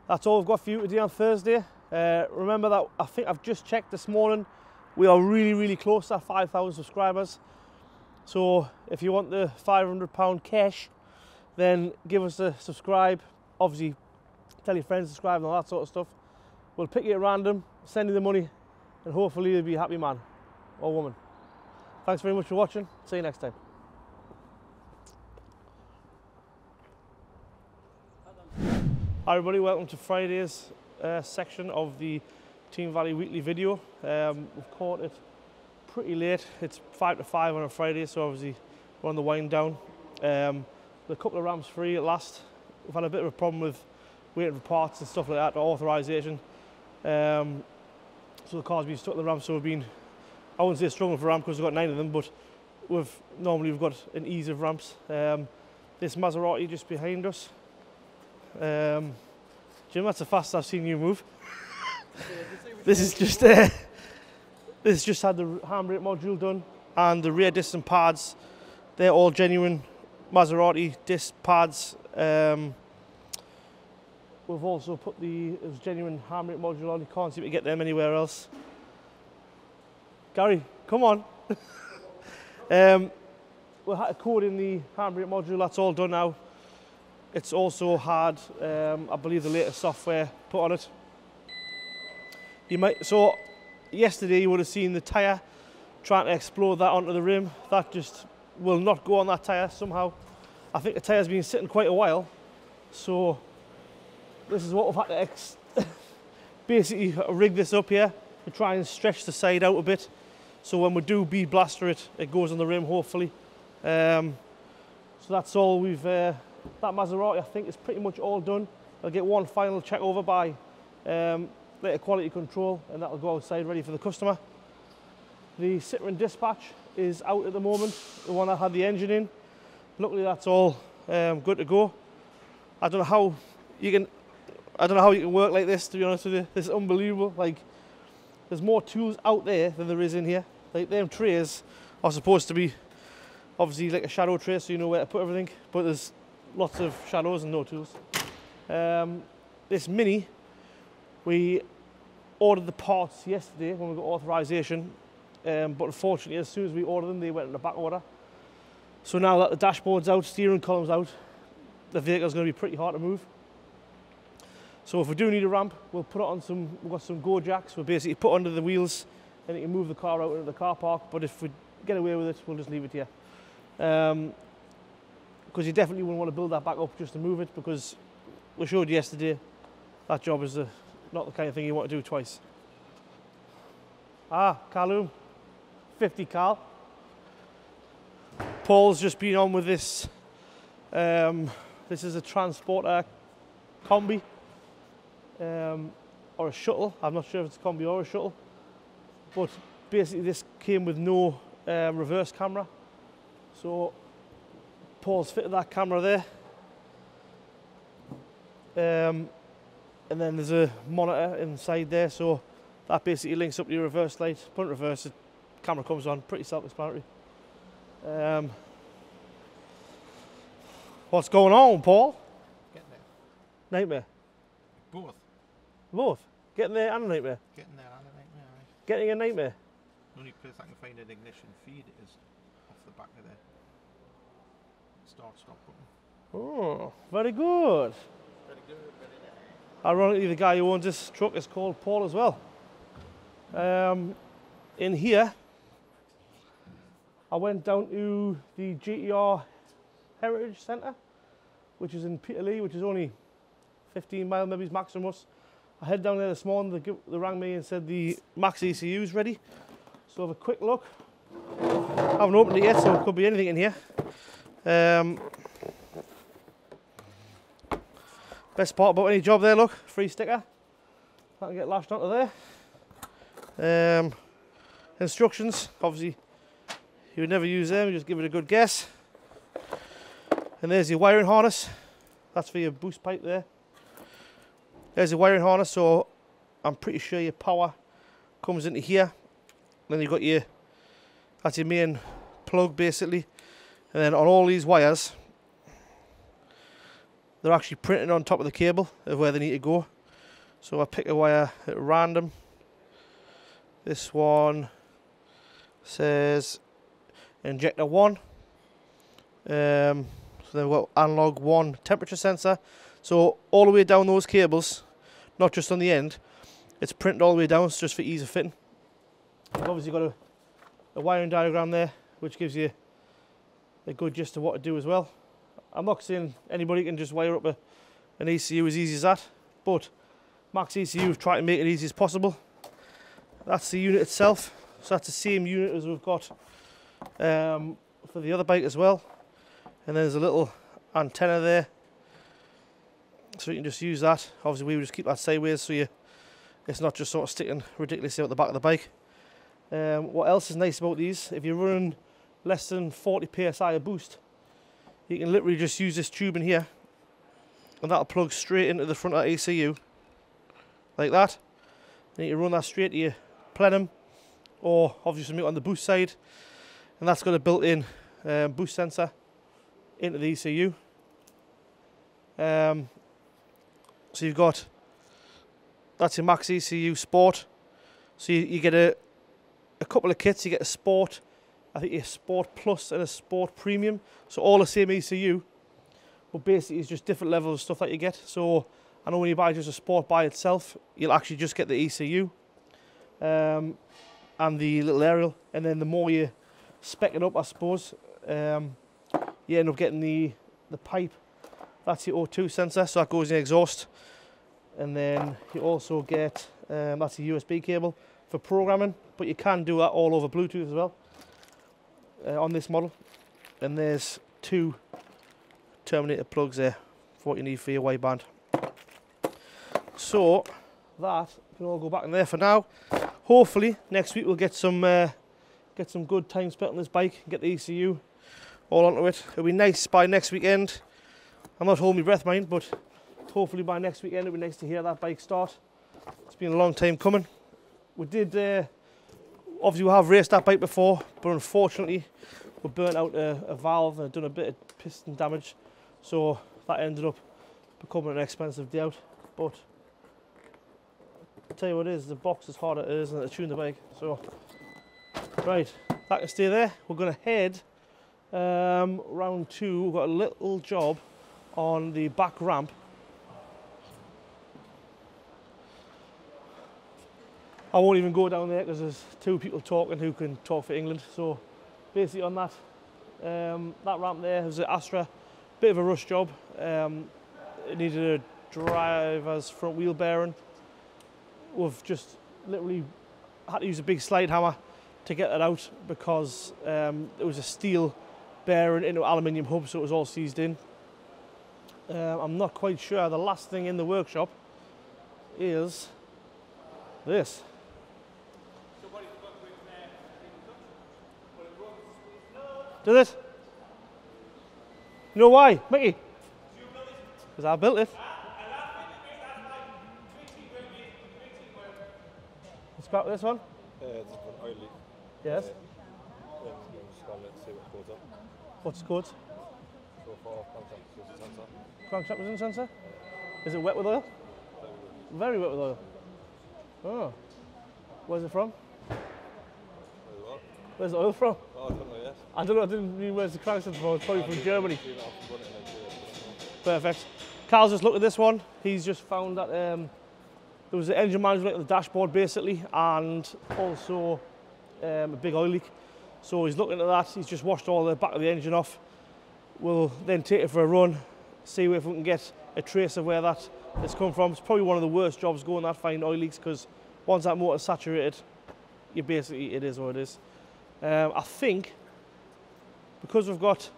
That's all I've got for you today on Thursday. Remember that I think I've just checked this morning, we are really close to 5,000 subscribers. So if you want the £500 cash, then give us a subscribe. Obviously tell your friends to subscribe and all that sort of stuff. We'll pick you at random, send you the money, and hopefully you'll be a happy man or woman. Thanks very much for watching. See you next time. Hi everybody, welcome to Friday's section of the Team Valley Weekly video. We've caught it pretty late. It's 5 to 5 on a Friday, so obviously we're on the wind down. A couple of ramps free at last. We've had a bit of a problem with waiting for parts and stuff like that, authorisation. So the car's been stuck in the ramp, so we've been, I wouldn't say struggling for ramp because we've got 9 of them, but normally we've got an ease of ramps. This Maserati just behind us. Jim, that's the fastest I've seen you move. This is just had the handbrake module done and the rear disc and pads. They're all genuine Maserati disc pads. We've also put the genuine handbrake module on. You can't seem to get them anywhere else. Gary, come on. We had to code in the handbrake module. That's all done now. It's also had, I believe, the latest software put on it. So yesterday you would have seen the tyre trying to explode that onto the rim. That just will not go on that tyre somehow. I think the tyre's been sitting quite a while, so this is what we've had to basically rig this up here to try and stretch the side out a bit. So when we do bead blaster it, it goes on the rim hopefully. So that's all we've. That Maserati I think is pretty much all done. I'll get one final check over by later quality control, and that'll go outside ready for the customer. The Citroen Dispatch is out at the moment, the one that had the engine in. Luckily that's all good to go. I don't know how you can work like this, to be honest with you. This is unbelievable. Like, there's more tools out there than there is in here. Like them trays are supposed to be obviously like a shadow tray, so you know where to put everything, but there's lots of shadows and no tools. This Mini, we ordered the parts yesterday when we got authorization, but unfortunately as soon as we ordered them they went in the back order. So now that the dashboard's out, steering column's out, the vehicle's going to be pretty hard to move. So if we do need a ramp, we'll put it on we've got some Go jacks, we'll basically put under the wheels and you can move the car out into the car park, but if we get away with it, we'll just leave it here. Because you definitely wouldn't want to build that back up just to move it, because we showed you yesterday that job is not the kind of thing you want to do twice. Ah, Carloom, 50 Carl. Paul's just been on with this. This is a transporter combi or a shuttle. I'm not sure if it's a combi or a shuttle, but basically this came with no reverse camera. So Paul's fitted that camera there, and then there's a monitor inside there, so that basically links up to your reverse light. Put it in reverse, the camera comes on, pretty self-explanatory. What's going on, Paul? Getting there. Nightmare. Both. Both? Getting there and a nightmare? Getting there and a nightmare. Right. Getting a nightmare? The only place I can find an ignition feed is off the back of the start-stop button. Oh, very good. Very good, very nice. Ironically, the guy who owns this truck is called Paul as well. In here, I went down to the GTR Heritage Centre, which is in Peterlee, which is only 15 miles maybe max from us. I head down there this morning, they rang me and said the max ECU is ready. So have a quick look. I haven't opened it yet, so it could be anything in here. Best part about any job there, look, free sticker. That can get lashed onto there. Instructions, obviously you would never use them, you just give it a good guess. And there's your wiring harness. That's for your boost pipe there. There's your wiring harness, so I'm pretty sure your power comes into here. Then you've got that's your main plug basically. And then on all these wires, they're actually printed on top of the cable of where they need to go. So I pick a wire at random. This one says injector 1. So then we've got analog 1 temperature sensor. So all the way down those cables, not just on the end, it's printed all the way down, just for ease of fitting. You've obviously got a wiring diagram there, which gives you a good gist of what to do as well. I'm not saying anybody can just wire up an ECU as easy as that, but Max ECU have tried to make it easy as possible. That's the unit itself, so that's the same unit as we've got for the other bike as well. And there's a little antenna there, so you can just use that. Obviously we would just keep that sideways so it's not just sort of sticking ridiculously out the back of the bike. What else is nice about these, if you're running less than 40 psi of boost, you can literally just use this tube in here and that'll plug straight into the front of the ECU like that. And you can run that straight to your plenum, or obviously on the boost side, and that's got a built-in boost sensor into the ECU. So you've got, that's your Max ECU Sport. So you get a couple of kits. You get a Sport, I think a Sport Plus and a Sport Premium. So all the same ECU, but basically it's just different levels of stuff that you get. So I know when you buy just a Sport by itself, you'll actually just get the ECU and the little aerial, and then the more you spec it up, I suppose, you end up getting the pipe. That's your O2 sensor, so that goes in the exhaust. And then you also get, that's a USB cable for programming, but you can do that all over Bluetooth as well on this model. And there's 2 terminator plugs there for what you need for your wideband. So that can all go back in there for now. Hopefully next week we'll get some good time spent on this bike and get the ECU all onto it. It'll be nice by next weekend. I'm not holding my breath, mind, but hopefully by next weekend it'll be nice to hear that bike start. It's been a long time coming. we did, obviously we have raced that bike before, but unfortunately we burnt out a valve and done a bit of piston damage, so that ended up becoming an expensive day out. But I'll tell you what it is, the box is harder it is than to tune the bike. So, right, that can stay there. We're going to head round 2. We've got a little job on the back ramp. I won't even go down there because there's 2 people talking who can talk for England. So basically on that ramp there was an Astra, bit of a rush job. It needed a driver's front wheel bearing. We've just literally had to use a big slide hammer to get that out because it was a steel bearing into an aluminium hub, so it was all seized in. I'm not quite sure. The last thing in the workshop is this. Does it? You know why, Mickey? Because I built it. What's about this one? It's an oil leak. Yes. Just gotta see what goes up. What's the code? So for crankshaft sensor. Crankshaft resistance sensor? Is it wet with oil? Very wet with oil. Oh. Where's it from? What? Where's the oil from? Oh, I don't know yet. I don't know, I didn't mean where's the crankshaft from. It's probably from Germany. Perfect. Carl's just looked at this one. He's just found that there was an engine management on the dashboard basically, and also a big oil leak. So he's looking at that. He's just washed all the back of the engine off. We'll then take it for a run, see if we can get a trace of where that has come from. It's probably one of the worst jobs going that, finding oil leaks, because once that motor's saturated, you basically, it is what it is. I think because we've got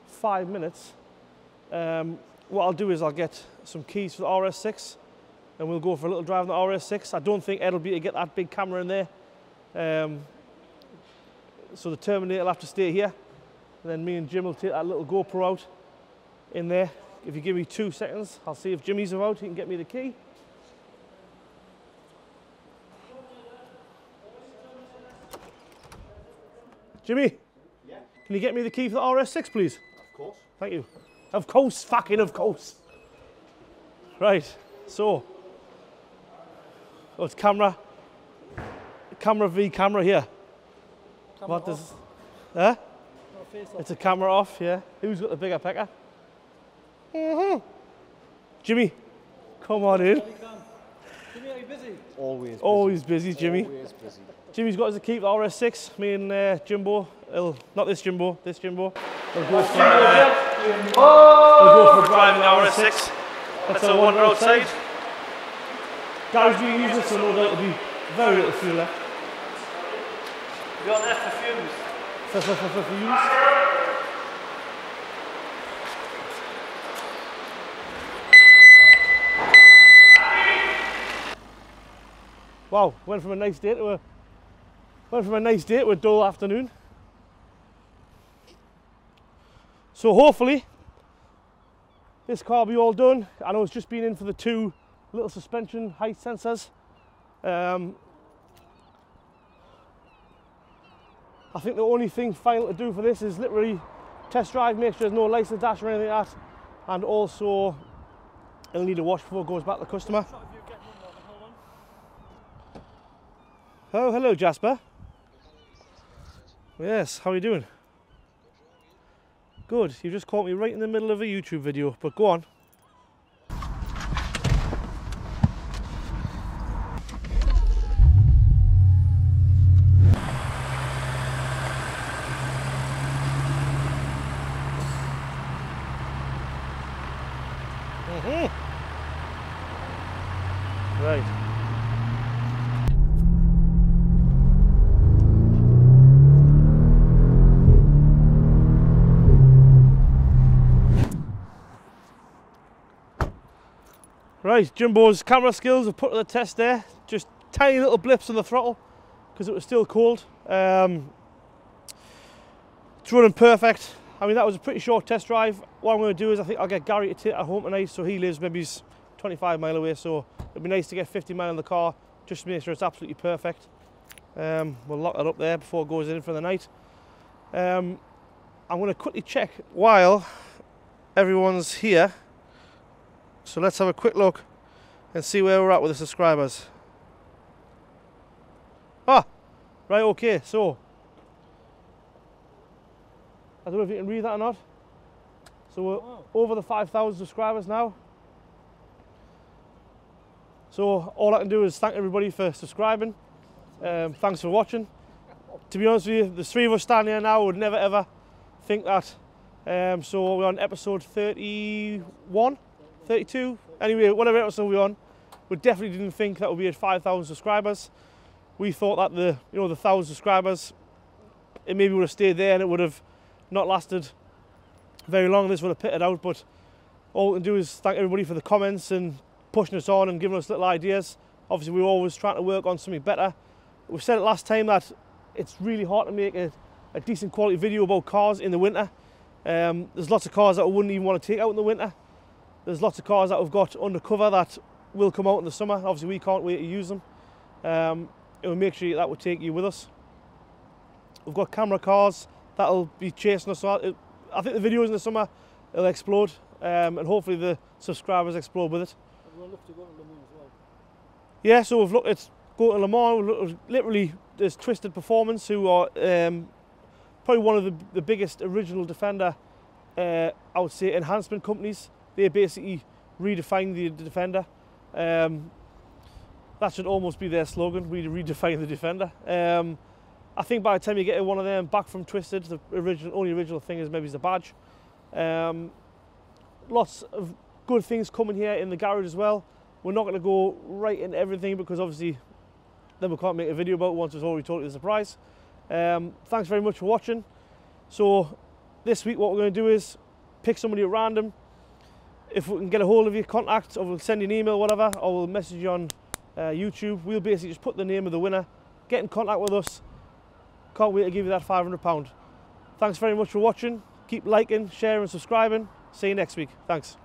5 minutes, what I'll do is I'll get some keys for the RS6 and we'll go for a little drive on the RS6. I don't think Ed will be able to get that big camera in there. So the Terminator will have to stay here. And then me and Jim will take that little GoPro out in there. If you give me 2 seconds, I'll see if Jimmy's about. He can get me the key. Jimmy, Yeah, can you get me the key for the RS6, please? of course. Thank you. Of course, fucking of course. Right, so it's camera v camera here. Camera What does? off. Huh? No, face off. It's a camera off, yeah. Who's got the bigger pecker? Jimmy, come on in. Jimmy, are you busy? Always busy. Always busy, Jimmy. Always busy. Jimmy's got us to keep the RS6. Me and Jimbo, not this Jimbo, this Jimbo. We'll go for driving the RS6. That's our one outside. Garage being used, so no doubt it'll be very little fuel left. You got that for fumes? For use. Wow, went from a nice day to a dull afternoon. So hopefully this car will be all done. I know it's just been in for the 2 little suspension height sensors. I think the only thing final to do for this is literally test drive, make sure there's no lights in the dash or anything like that, and also it'll need a wash before it goes back to the customer. Oh, hello Jasper. Yes, how are you doing? Good, you just caught me right in the middle of a YouTube video, but go on. Right. Right, Jimbo's camera skills are put to the test there. Just tiny little blips on the throttle because it was still cold. It's running perfect. I mean, that was a pretty short test drive. What I'm going to do is I think I'll get Gary to take it home tonight. So he lives maybe 25 mile away, so it'd be nice to get 50 mile in the car, just to make sure it's absolutely perfect. We'll lock it up there before it goes in for the night. I'm going to quickly check while everyone's here. So let's have a quick look and see where we're at with the subscribers. Ah, right, okay, so I don't know if you can read that or not. So we're over the 5,000 subscribers now. So all I can do is thank everybody for subscribing. Thanks for watching. To be honest with you, the three of us standing here now would never ever think that. So we're on episode 31, 32. Anyway, whatever episode we're on, we definitely didn't think that would be at 5,000 subscribers. We thought that the 1,000 subscribers, it maybe would have stayed there and it would have not lasted very long. This would have pitted out. But all we can do is thank everybody for the comments and pushing us on and giving us little ideas. Obviously, we're always trying to work on something better. We said it last time that it's really hard to make a decent quality video about cars in the winter. There's lots of cars that I wouldn't even want to take out in the winter. There's lots of cars that we've got undercover that will come out in the summer. Obviously, we can't wait to use them. And we'll make sure that will take you with us. We've got camera cars that'll be chasing us. I think the videos in the summer will explode, and hopefully the subscribers explode with it. We'll look to go to Le Mans as well. Yeah, so we've looked at going to Le Mans. Literally, there's Twisted Performance, who are probably one of the biggest original Defender, I would say, enhancement companies. They basically redefine the Defender. That should almost be their slogan, we redefine the Defender. I think by the time you get one of them back from Twisted, the only original thing is maybe the badge. Lots of good things coming here in the garage as well. We're not going to go right into everything because obviously then we can't make a video about it once it's already totally a surprise. Thanks very much for watching. So this week what we're going to do is pick somebody at random. If we can get a hold of you, contact, or we'll send you an email, whatever, or we'll message you on YouTube. We'll basically just put the name of the winner, get in contact with us. Can't wait to give you that £500. Thanks very much for watching. Keep liking, sharing, subscribing. See you next week. Thanks.